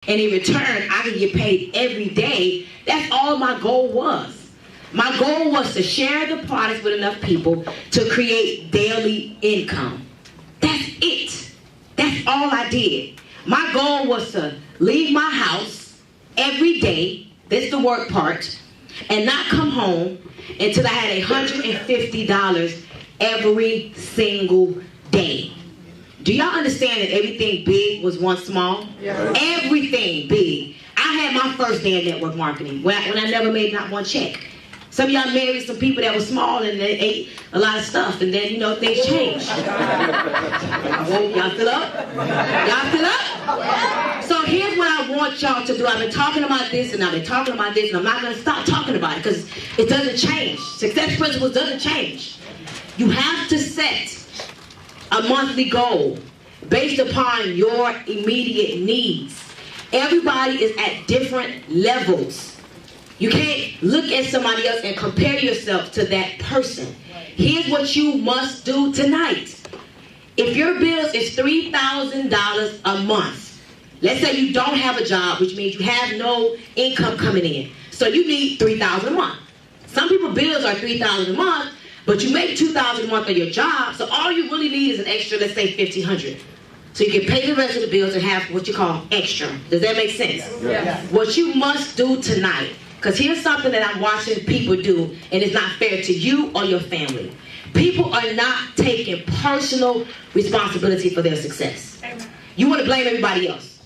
and in return, I can get paid every day. That's all my goal was. My goal was to share the products with enough people to create daily income. That's it. That's all I did. My goal was to leave my house every day, that's the work part, and not come home until I had $150 every single day. Do y'all understand that everything big was once small? Yeah. Everything big. I had my first day in network marketing when I never made not one check. Some of y'all married some people that were small and they ate a lot of stuff, and then, you know, things changed. Y'all still up? Y'all still up? So here's what I want y'all to do. I've been talking about this, and I've been talking about this, and I'm not going to stop talking about it because it doesn't change. Success principles doesn't change. You have to set a monthly goal based upon your immediate needs. Everybody is at different levels. You can't look at somebody else and compare yourself to that person. Here's what you must do tonight. If your bills is $3,000 a month, let's say you don't have a job, which means you have no income coming in. So you need $3,000 a month. Some people's bills are $3,000 a month, but you make $2,000 a month on your job, so all you really need is an extra, let's say $1,500. So you can pay the rest of the bills and have what you call extra. Does that make sense? Yeah. What you must do tonight, because here's something that I'm watching people do, and it's not fair to you or your family. People are not taking personal responsibility for their success. You want to blame everybody else.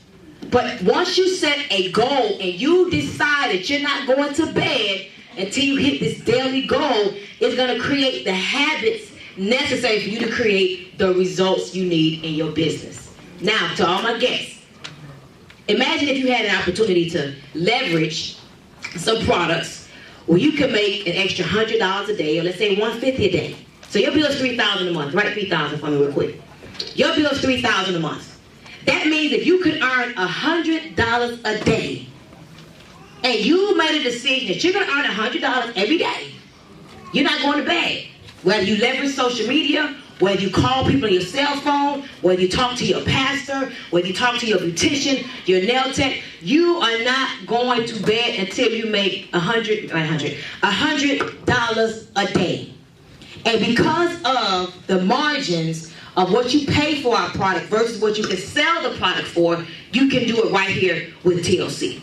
But once you set a goal and you decide that you're not going to bed until you hit this daily goal, it's going to create the habits necessary for you to create the results you need in your business. Now, to all my guests, imagine if you had an opportunity to leverage some products where you can make an extra $100 a day, or let's say $150 a day. So your bill is $3,000 a month. Write $3,000 for me real quick. Your bill is $3,000 a month. That means if you could earn $100 a day, and you made a decision that you're going to earn $100 every day, you're not going to bed. Whether you leverage social media, whether you call people on your cell phone, whether you talk to your pastor, whether you talk to your beautician, your nail tech, you are not going to bed until you make $100 a day. And because of the margins of what you pay for our product versus what you can sell the product for, you can do it right here with TLC.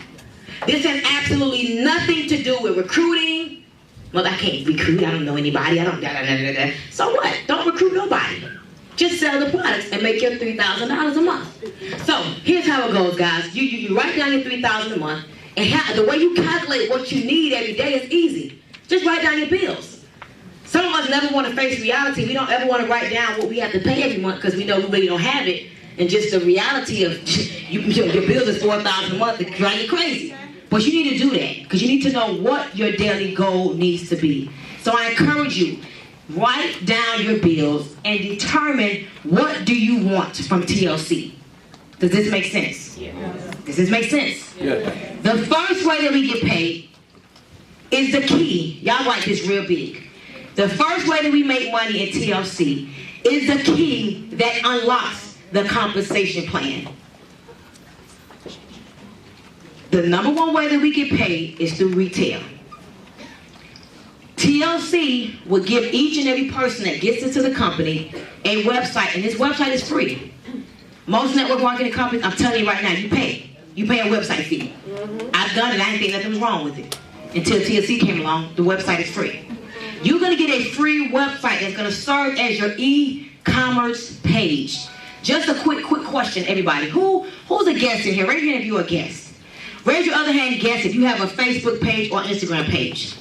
This has absolutely nothing to do with recruiting. Well, I can't recruit. I don't know anybody. I don't. So what? Don't recruit nobody. Just sell the products and make your $3,000 a month. So here's how it goes, guys. You write down your $3,000 a month, and the way you calculate what you need every day is easy. Just write down your bills. Some of us never want to face reality. We don't ever want to write down what we have to pay every month because we know we really don't have it. And just the reality of your bills is $4,000 a month, it drives you crazy. But you need to do that because you need to know what your daily goal needs to be. So I encourage you, write down your bills and determine what do you want from TLC. Does this make sense? Yeah. Does this make sense? Yeah. The first way that we get paid is the key. Y'all write this real big. The first way that we make money in TLC is the key that unlocks the compensation plan. The number one way that we get paid is through retail. TLC will give each and every person that gets into the company a website, and this website is free. Most network marketing companies, I'm telling you right now, you pay. You pay a website fee. I've done it, I didn't think nothing was wrong with it. Until TLC came along, the website is free. You're gonna get a free website that's gonna serve as your e-commerce page. Just a quick question, everybody. Who's a guest in here? Raise your hand if you're a guest. Raise your other hand, guess if you have a Facebook page or Instagram page.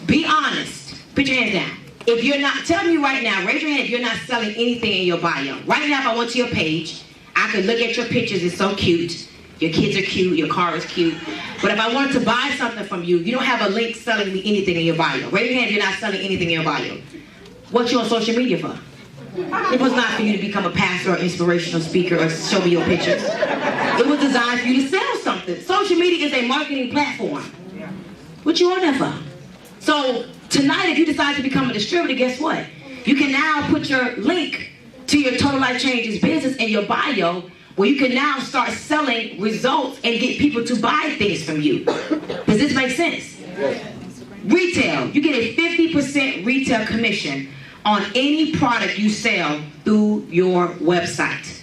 Be honest. Put your hands down. If you're not, tell me right now, raise your hand if you're not selling anything in your bio. Right now, if I went to your page, I could look at your pictures, it's so cute. Your kids are cute, your car is cute. But if I wanted to buy something from you, you don't have a link selling me anything in your bio. Raise your hand if you're not selling anything in your bio. What you on social media for? It was not for you to become a pastor or inspirational speaker or show me your pictures. It was designed for you to sell something. Social media is a marketing platform. What you on there for? So tonight, if you decide to become a distributor, guess what? You can now put your link to your Total Life Changes business in your bio where you can now start selling results and get people to buy things from you. Does this make sense? Retail, you get a 50% retail commission on any product you sell through your website.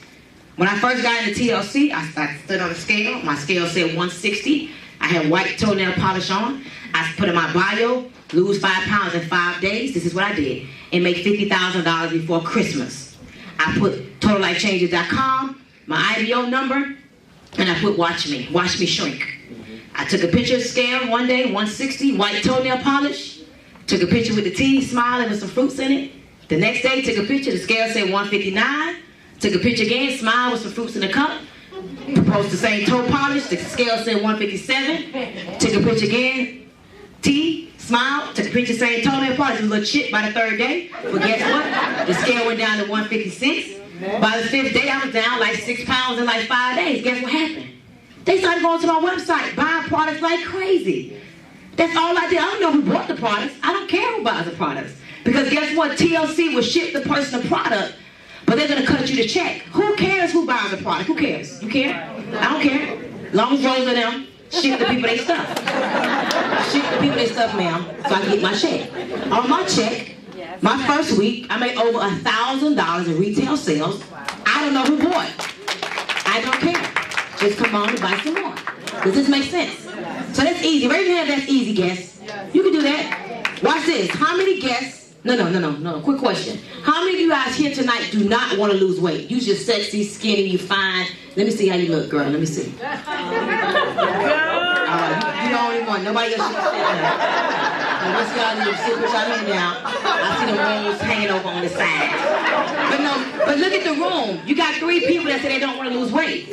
When I first got into TLC, I stood on a scale. My scale said 160. I had white toenail polish on. I put in my bio, lose 5 pounds in 5 days. This is what I did. And make $50,000 before Christmas. I put totallifechanges.com, my IBO number, and I put watch me shrink. I took a picture of the scale one day, 160, white toenail polish. Took a picture with the tea, smiling with some fruits in it. The next day, took a picture, the scale said 159. Took a picture again, smile with some fruits in the cup. Proposed the same toe polish, the scale said 157. Took a picture again, tea, smile, took a picture, same toenail polish, a little chip by the 3rd day. But guess what? The scale went down to 156. By the 5th day, I was down like 6 pounds in like 5 days. Guess what happened? They started going to my website, buying products like crazy. That's all I did. I don't know who bought the products. I don't care who buys the products. Because guess what? TLC will ship the person the product, but they're going to cut you the check. Who cares who buys the product? Who cares? You care? I don't care. As long as Rose and them ship the people they stuff. Ship the people they stuff, ma'am, so I can get my check. On my check, my first week, I made over $1,000 in retail sales. I don't know who bought. I don't care. Just come on and buy some more. Does this make sense? So that's easy. Raise your hand if that's easy, guests. You can do that. Watch this. How many guests? No. Quick question. How many of you guys here tonight do not want to lose weight? You just sexy, skinny, you fine. Let me see how you look, girl. Let me see. You the only one. Nobody else should stand up. Let's see how you sit with your hand down. I see the rolls hanging over on the side. But look at the room. You got 3 people that say they don't want to lose weight.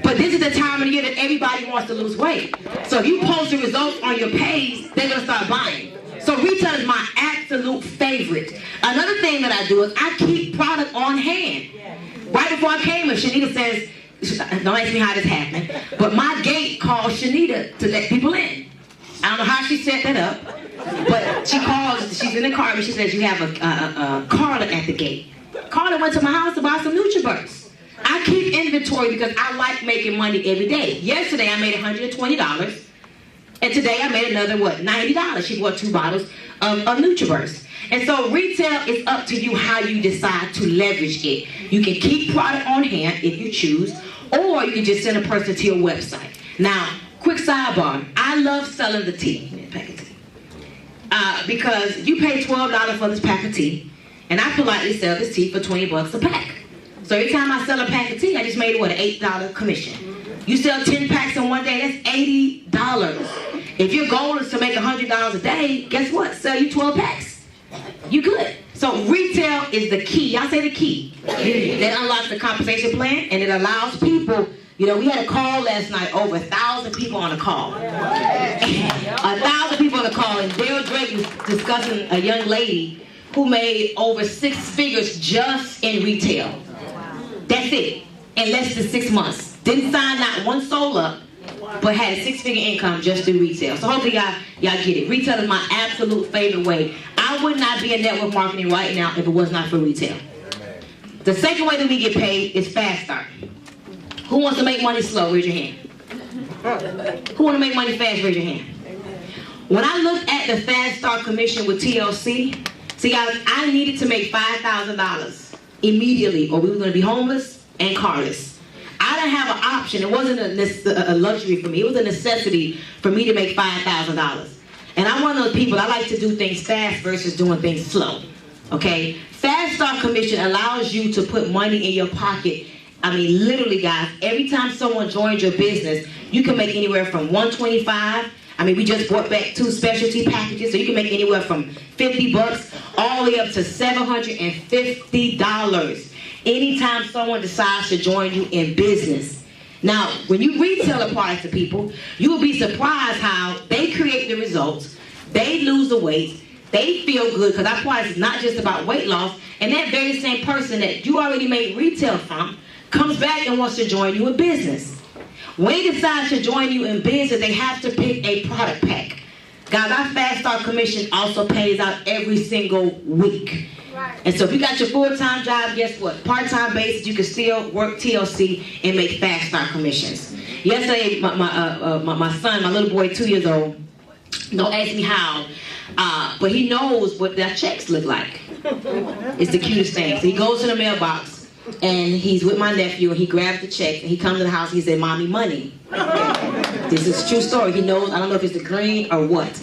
But this is the time of the year that everybody wants to lose weight. So if you post the results on your page, they're going to start buying. So retail is my absolute favorite. Another thing that I do is I keep product on hand. Right before I came here, Shanita says, don't ask me how this happened, but my gate called Shanita to let people in. I don't know how she set that up, but she calls, she's in the car, and she says, you have a Carla at the gate. Carla went to my house to buy some NutriBurst. I keep inventory because I like making money every day. Yesterday I made $120, and today I made another, $90. She bought 2 bottles of NutriBurst. And so retail is up to you how you decide to leverage it. You can keep product on hand if you choose, or you can just send a person to your website. Now, quick sidebar. I love selling the tea. Pack of tea. Because you pay $12 for this pack of tea, and I politely sell this tea for $20 a pack. So every time I sell a pack of tea, I just made an $8 commission. You sell 10 packs in one day, that's $80. If your goal is to make $100 a day, guess what? Sell you 12 packs. You good. So retail is the key. Y'all say the key. That unlocks the compensation plan, and it allows people, we had a call last night, over 1,000 people on a call. 1,000 people on a call, and Dale Drake was discussing a young lady who made over 6 figures just in retail. That's it. In less than 6 months. Didn't sign not one soul up, but had a 6-figure income just through retail. So hopefully y'all get it. Retail is my absolute favorite way. I would not be in network marketing right now if it was not for retail. The second way that we get paid is fast start. Who wants to make money slow? Raise your hand. Who want to make money fast? Raise your hand. When I looked at the fast start commission with TLC, see guys, I needed to make $5,000 immediately, or we were going to be homeless and carless. I didn't have an option. It wasn't a luxury for me. It was a necessity for me to make $5,000. And I'm one of those people, I like to do things fast versus doing things slow. Okay? Fast start commission allows you to put money in your pocket. I mean, literally, guys, every time someone joins your business, you can make anywhere from $125. I mean, we just brought back 2 specialty packages, so you can make anywhere from $50 all the way up to $750. Anytime someone decides to join you in business. Now, when you retail a product to people, you will be surprised how they create the results, they lose the weight, they feel good, because our product is not just about weight loss, and that very same person that you already made retail from comes back and wants to join you in business. When they decide to join you in business, they have to pick a product pack. Guys, our Fast Start Commission also pays out every single week. And so if you got your full-time job, guess what? Part-time basis, you can still work TLC and make fast start commissions. Yesterday, my son, my little boy, 2 years old, don't ask me how, but he knows what their checks look like. It's the cutest thing. So he goes to the mailbox, and he's with my nephew, and he grabs the check, and he comes to the house, and he said, "Mommy, money." This is a true story. He knows, I don't know if it's the green or what.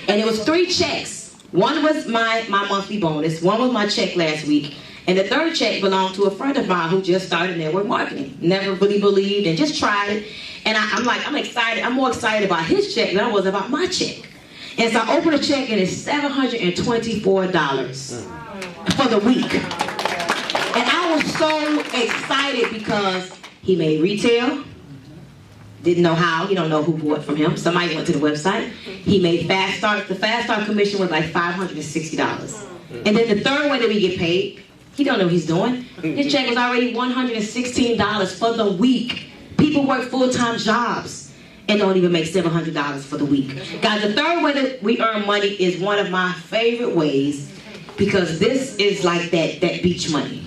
And it was 3 checks. One was my monthly bonus, one was my check last week, and the third check belonged to a friend of mine who just started network marketing. Never really believed and just tried it. And I'm excited. I'm more excited about his check than I was about my check. And so I opened the check, and it's $724 for the week. And I was so excited because he made retail. Didn't know how. He don't know who bought from him. Somebody went to the website. He made fast start. The fast start commission was like $560. And then the third way that we get paid, he don't know what he's doing. His check was already $116 for the week. People work full-time jobs and don't even make $700 for the week. Guys, the third way that we earn money is one of my favorite ways, because this is like that beach money.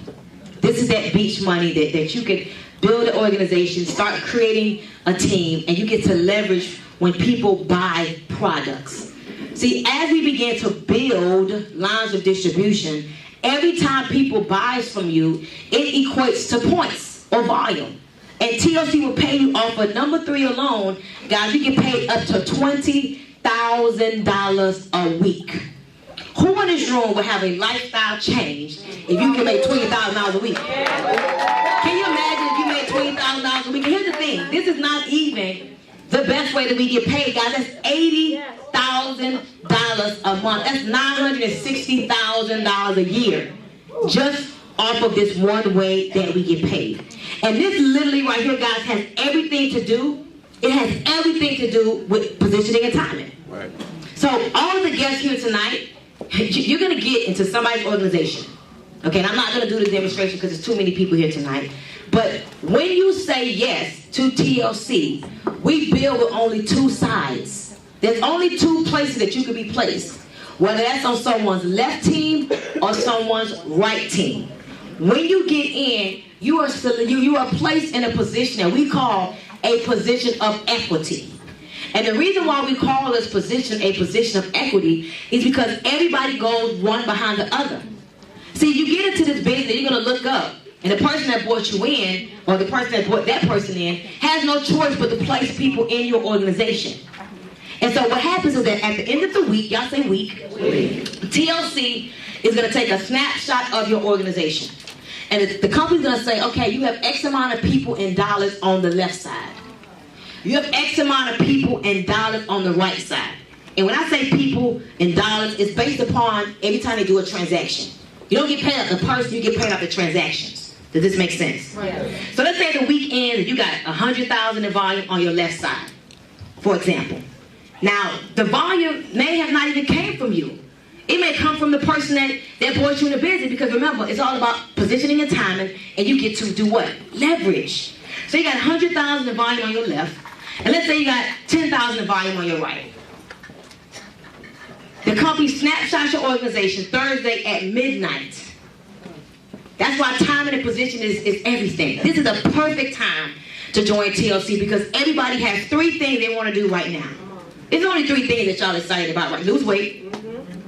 This is that beach money that you could build an organization, start creating a team, and you get to leverage when people buy products. See, as we begin to build lines of distribution, every time people buys from you, it equates to points or volume. And TLC will pay you off of number 3 alone. Guys, you get paid up to $20,000 a week. Who in this room would have a lifestyle change if you can make $20,000 a week? Can you imagine if you made $20,000 a week? And here's the thing, this is not even the best way that we get paid, guys. That's $80,000 a month. That's $960,000 a year, just off of this one way that we get paid. And this literally right here, guys, has everything to do, it has everything to do with positioning and timing. Right. So all of the guests here tonight, you're going to get into somebody's organization. Okay, and I'm not going to do the demonstration because there's too many people here tonight. But when you say yes to TLC, we build with only 2 sides. There's only 2 places that you can be placed, whether that's on someone's left team or someone's right team. When you get in, you are placed in a position that we call a position of equity. And the reason why we call this position a position of equity is because everybody goes one behind the other. See, you get into this business, you're going to look up, and the person that brought you in, or the person that brought that person in, has no choice but to place people in your organization. And so what happens is that at the end of the week, y'all say week, TLC is going to take a snapshot of your organization. And the company's going to say, okay, you have X amount of people in dollars on the left side. You have X amount of people in dollars on the right side. And when I say people in dollars, it's based upon every time they do a transaction. You don't get paid off the person, you get paid off the transactions. Does this make sense? Right. So let's say the week ends, you got 100,000 in volume on your left side, for example. Now, the volume may have not even came from you. It may come from the person that brought you in the business, because remember, it's all about positioning and timing, and you get to do what? Leverage. So you got 100,000 in volume on your left, and let's say you got 10,000 in volume on your right. The company snapshots your organization Thursday at midnight. That's why timing and position is everything. This is a perfect time to join TLC, because everybody has 3 things they want to do right now. There's only 3 things that y'all excited about, right? Lose weight,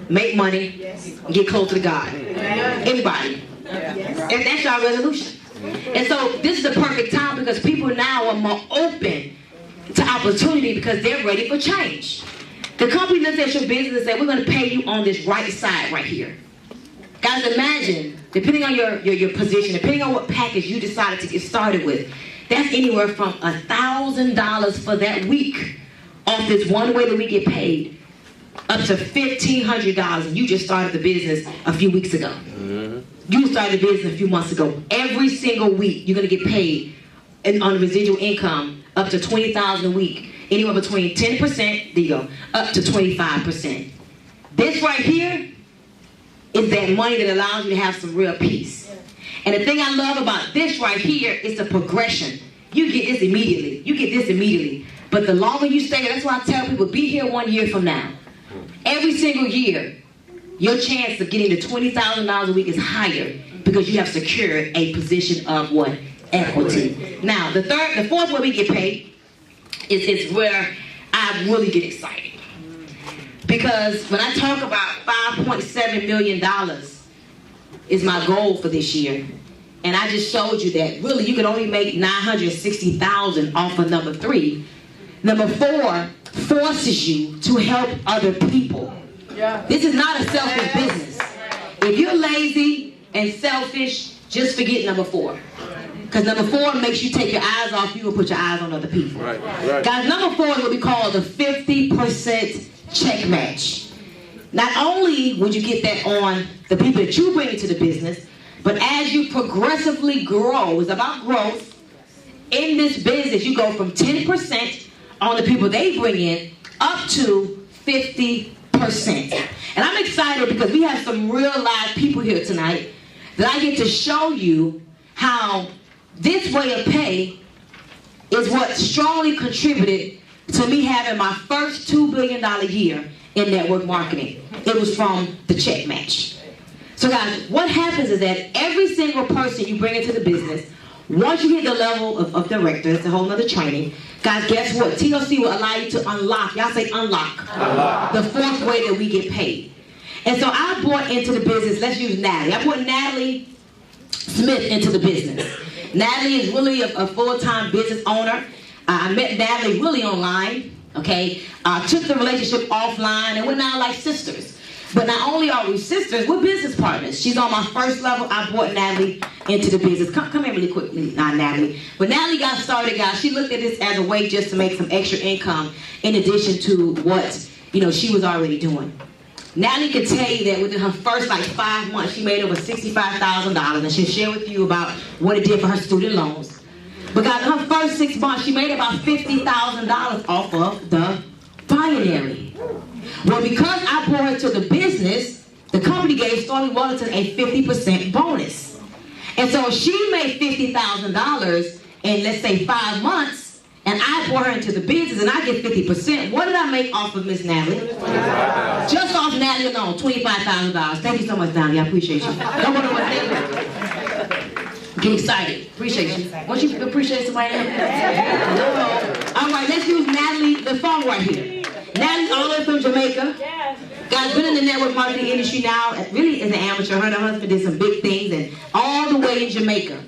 make money, and get closer to God. Everybody. And that's your resolution. And so this is the perfect time, because people now are more open to opportunity because they're ready for change. The company looks at your business and says, we're going to pay you on this right side right here. Guys, imagine, depending on your position, depending on what package you decided to get started with, that's anywhere from $1,000 for that week off this one way that we get paid, up to $1,500, and you just started the business a few weeks ago. You started the business a few months ago. Every single week, you're going to get paid on residual income up to $20,000 a week. Anywhere between 10%, there you go, up to 25%. This right here is that money that allows you to have some real peace. And the thing I love about this right here is the progression. You get this immediately. You get this immediately. But the longer you stay, that's why I tell people, be here 1 year from now. Every single year, your chance of getting to $20,000 a week is higher because you have secured a position of what? Equity. Now, the fourth way we get paid is where I really get excited. Because when I talk about $5.7 million is my goal for this year, and I just showed you that really you can only make $960,000 off of number 3. Number 4 forces you to help other people. Yeah. This is not a selfish business. If you're lazy and selfish, just forget number 4. Because number 4 makes you take your eyes off you and put your eyes on other people. Right. Guys, number 4 is what we call the 50% check match. Not only would you get that on the people that you bring into the business, but as you progressively grow, it's about growth. In this business, you go from 10% on the people they bring in up to 50%. And I'm excited because we have some real live people here tonight that I get to show you how this way of pay is what strongly contributed to me having my first $2 billion year in network marketing. It was from the check match. So guys, what happens is that every single person you bring into the business, once you hit the level of director, it's a whole nother training. Guys, guess what? TLC will allow you to unlock, y'all say unlock, the 4th way that we get paid. And so I brought into the business, let's use Natalie. I brought Natalie Smith into the business. Natalie is really a full-time business owner. I met Natalie really online, okay? Took the relationship offline, and we're now like sisters. But not only are we sisters, we're business partners. She's on my first level. I brought Natalie into the business. Come here really quickly, not Natalie. But Natalie got started, guys. She looked at this as a way just to make some extra income in addition to what, she was already doing. Natalie can tell you that within her first 5 months, she made over $65,000, and she'll share with you about what it did for her student loans. But guys, in her first 6 months, she made about $50,000 off of the binary. Well, because I brought her to the business, the company gave Stormy Wellington a 50% bonus. And so she made $50,000 in, let's say, 5 months, and I brought her into the business, and I get 50%. What did I make off of Miss Natalie? Just off Natalie alone, $25,000. Thank you so much, Natalie. I appreciate you. Don't want to get excited. Appreciate you. Won't you appreciate somebody else? All right, let's use Natalie, the phone right here. Natalie's all the way from Jamaica. Guys, been in the network marketing industry now, really as an amateur. Her and her husband did some big things, and all the way in Jamaica.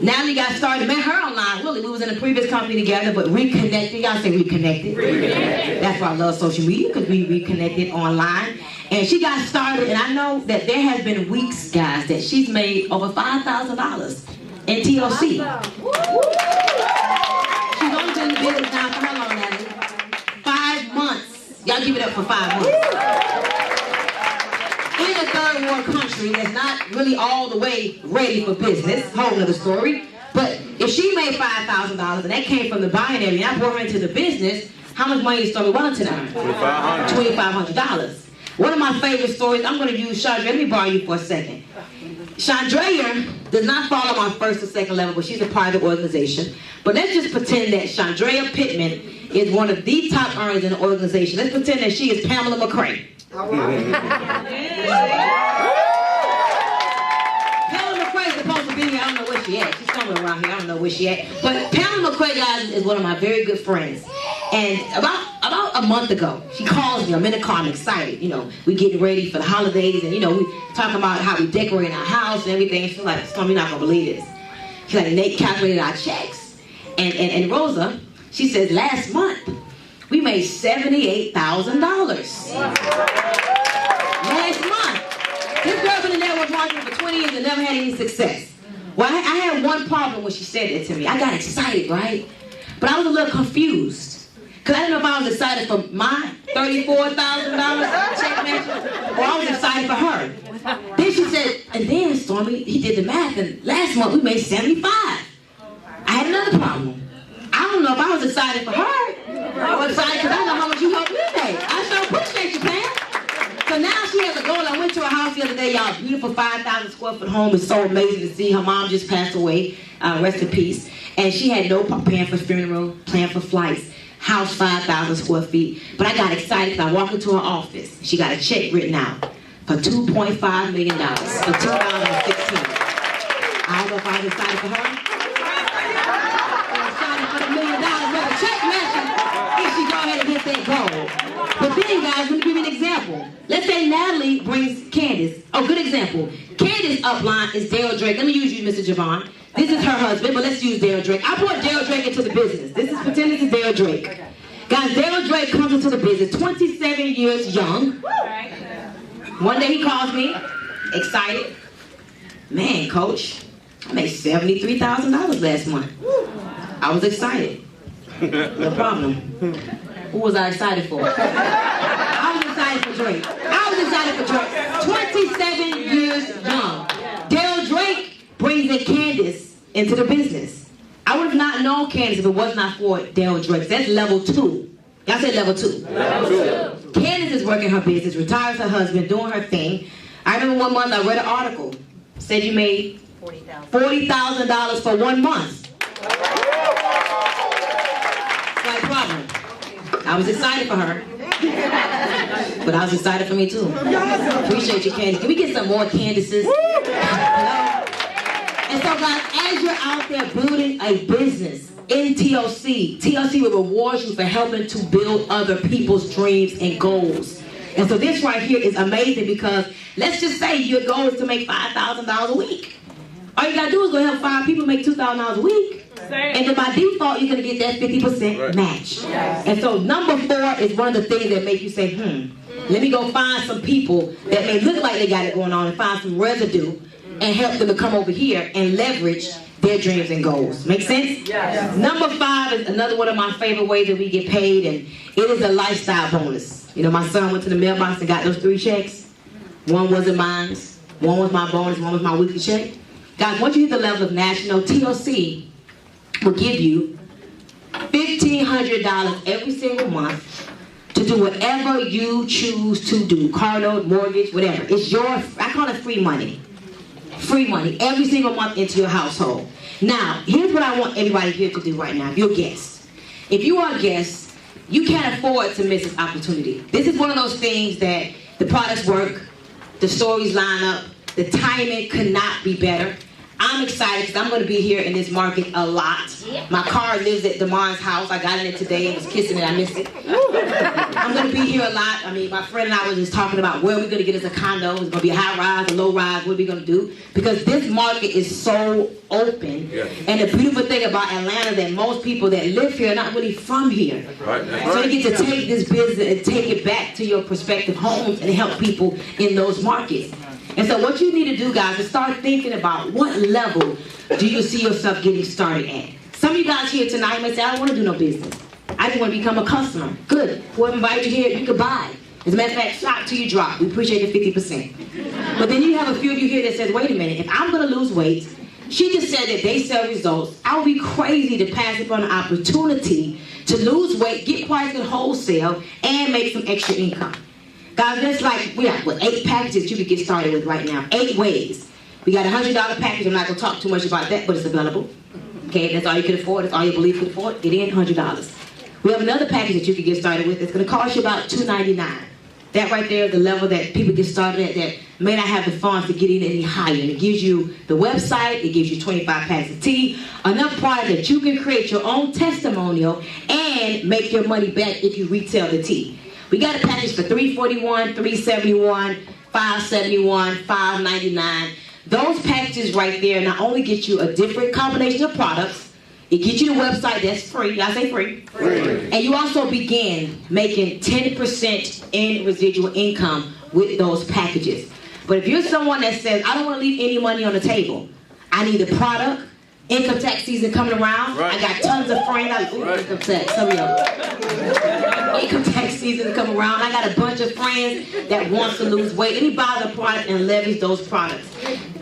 Natalie got started, met her online. Really, we was in a previous company together, but reconnected. Y'all say reconnected. That's why I love social media, because we reconnected online. And she got started, and I know that there has been weeks, guys, that she's made over $5,000 in TLC. She's only been in business now for how long, Natalie? 5 months. Y'all give it up for 5 months. In a third world country that's not really all the way ready for business, whole other story. But if she made $5,000 and that came from the binary, and I brought her into the business, how much money is Stormy Wellington earn? $2,500. One of my favorite stories, I'm going to use Chandra. Let me borrow you for a second. Chandra does not follow my first or second level, but she's a part of the organization. But let's just pretend that Chandra Pittman is one of the top earners in the organization. Let's pretend that she is Pamela McCray. Pamela McCray is supposed to be here. I don't know where she at. She's somewhere around here. I don't know where she at. But Pamela McCray, guys, is one of my very good friends. And about a month ago, she calls me. I'm in the car. I'm excited. We getting ready for the holidays, and we talking about how we decorate our house and everything. She's like, Stormy, you're not gonna believe this. She's like, Nate calculated our checks, and Rosa, she says last month we made $78,000. Last month. This girl's been in network marketing for 20 years and never had any success. Well, I had one problem when she said that to me. I got excited, right? But I was a little confused. Because I didn't know if I was excited for my $34,000 check match, or I was excited for her. Then she said, and then Stormy, he did the math, and last month we made 75. I had another problem. I don't know if I was excited for her, I was excited because I know how much you helped me make. I sure appreciate you, Pam. So now she has a goal. I went to her house the other day, y'all. Beautiful 5,000 square foot home. It's so amazing to see. Her mom just passed away, rest in peace. And she had no plan for funeral, plan for flights. House 5,000 square feet. But I got excited because I walked into her office. She got a check written out. for $2.5 million for 2016. I don't know if I was excited for her. I'm excited for the $1 million worth of check message if she go ahead and get that goal. But then, guys, let me give you an example. Let's say Natalie brings Candace. Oh, good example. Candace's upline is Dale Drake. Let me use you, Mr. Javon. This is her husband, but let's use Dale Drake. I brought Dale Drake into the business. This is pretend this is Dale Drake. Guys, Dale Drake comes into the business, 27 years young. One day he calls me, excited. Man, coach, I made $73,000 last month. I was excited. No problem. Who was I excited for? I was excited for Drake. I was excited for Drake. 27 years young. Dale Drake brings in Candace into the business. I would have not known Candace if it was not for Dale Drake. That's level 2. Y'all say level 2. Level 2. Candace is working her business, retires her husband, doing her thing. I remember one month I read an article. Said you made $40,000 for 1 month. Slight problem. I was excited for her. But I was excited for me too. Appreciate you, Candace. Can we get some more Candaces? Hello? And so guys, as you're out there building a business in TLC, TLC will reward you for helping to build other people's dreams and goals. And so this right here is amazing because let's just say your goal is to make $5,000 a week. All you gotta do is go help 5 people make $2,000 a week. And then by default, you're gonna get that 50% match. And so number 4 is one of the things that make you say, let me go find some people that may look like they got it going on and find some residue and help them to come over here and leverage their dreams and goals. Make sense? Yes. Number 5 is another one of my favorite ways that we get paid, and it is a lifestyle bonus. You know, my son went to the mailbox and got those 3 checks. One wasn't mine, one was my bonus, one was my weekly check. Guys, once you hit the level of national, TLC will give you $1,500 every single month to do whatever you choose to do. Car note, mortgage, whatever. It's your, I call it free money. Free money every single month into your household. Now, here's what I want everybody here to do right now. If you're a guest. If you are a guest, you can't afford to miss this opportunity. This is one of those things that the products work, the stories line up, the timing could not be better. I'm excited because I'm going to be here in this market a lot. My car lives at Damon's house. I got in it today and was kissing it. I missed it. I'm going to be here a lot. I mean, my friend and I were just talking about where we're going to get us a condo. It's going to be a high rise, a low rise. What are we going to do? Because this market is so open. And the beautiful thing about Atlanta is that most people that live here are not really from here. So you get to take this business and take it back to your prospective homes and help people in those markets. And so what you need to do, guys, is start thinking about what level do you see yourself getting started at. Some of you guys here tonight may say, I don't want to do no business. I just want to become a customer. Good. Whoever invited you here, you could buy. As a matter of fact, shock till you drop. We appreciate the 50%. But then you have a few of you here that says, wait a minute, if I'm going to lose weight, she just said that they sell results. I would be crazy to pass up on an opportunity to lose weight, get price at wholesale, and make some extra income. Guys, there's like, we have 8 packages you can get started with right now. 8 ways. We got a $100 package. I'm not going to talk too much about that, but it's available. Okay, that's all you can afford. That's all your belief can afford. Get in, $100. We have another package that you can get started with. It's going to cost you about $2.99. That right there is the level that people get started at that may not have the funds to get in any higher. And it gives you the website. It gives you 25 packs of tea. Enough product that you can create your own testimonial and make your money back if you retail the tea. We got a package for $341, $371, $571, $599. Those packages right there not only get you a different combination of products, it gets you the website that's free. I say free. And you also begin making 10% in residual income with those packages. But if you're someone that says, I don't want to leave any money on the table, I need the product, income tax season coming around, I got tons of friends. Income tax, some of y'all. Income tax season coming around. I got a bunch of friends that wants to lose weight. Let me buy the product and leverage those products.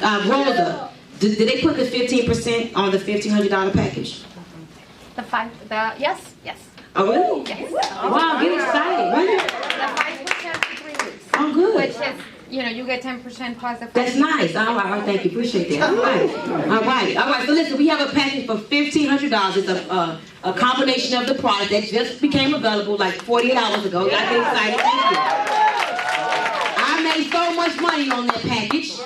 Rosa, did they put the 15% on the $1,500 package? Yes. Oh, really? Yes. Wow, get excited. Really? The 5% for 3 weeks. Oh, good. Which is, you get 10% plus the 5%. That's nice. All right, thank you. Appreciate that. All right. So listen, we have a package for $1,500. It's a combination of the product that just became available like 48 hours ago. Y'all get excited. Thank you. I made so so much money on that package.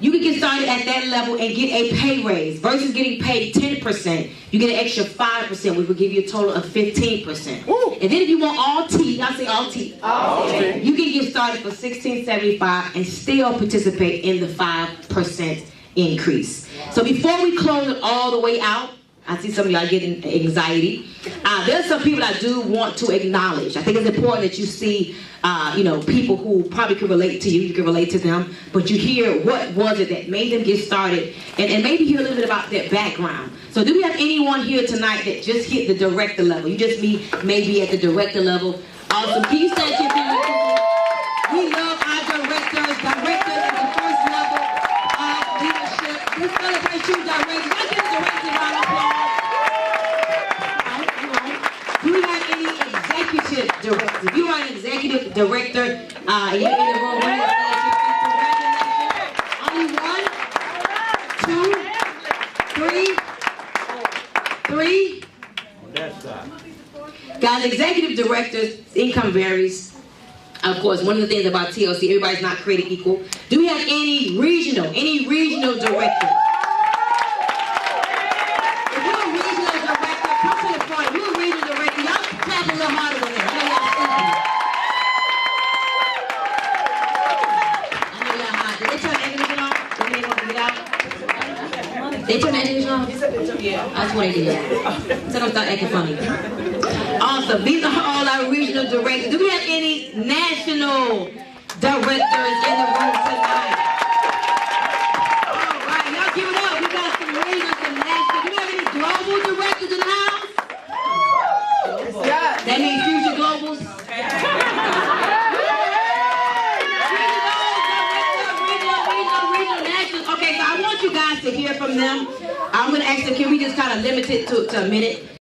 You can get started at that level and get a pay raise. Versus getting paid 10%, you get an extra 5%, which will give you a total of 15%. Ooh. And then if you want all teeth, y'all say all teeth. All teeth. You can get started for $16.75 and still participate in the 5% increase. So before we close it all the way out, I see some of y'all getting anxiety. There's some people I do want to acknowledge. I think it's important that you see, people who probably can relate to you. You can relate to them, but you hear what was it that made them get started, and maybe hear a little bit about their background. So, do we have anyone here tonight that just hit the director level? You just maybe at the director level. Awesome. Can you stand to your feet? We love our directors. Directors at the first level of leadership. We celebrate you, directors. Let's give the directors a round of applause. Do we have any executive directors? If you are an executive director, and you're in the room, we want to say congratulations. Only one, two, three. Guys, executive directors, income varies. Of course, one of the things about TLC, everybody's not created equal. Do we have any regional director? If you're a regional director, come to the front. If you're a regional director, y'all clap a little harder than that. I know y'all sleeping. I know y'all hot. Did they turn the air conditioner off? Did they want to get out? They turn the air conditioner off? That's what they did. So don't start acting funny. Awesome. These are all our regional directors. Do we have any national directors in the room tonight? All right, y'all give it up. We got some regional, some national. Do we have any global directors in the house? Yeah. That means future globals. Regional, national. Okay, so I want you guys to hear from them. I'm going to ask them, can we just kind of limit it to a minute?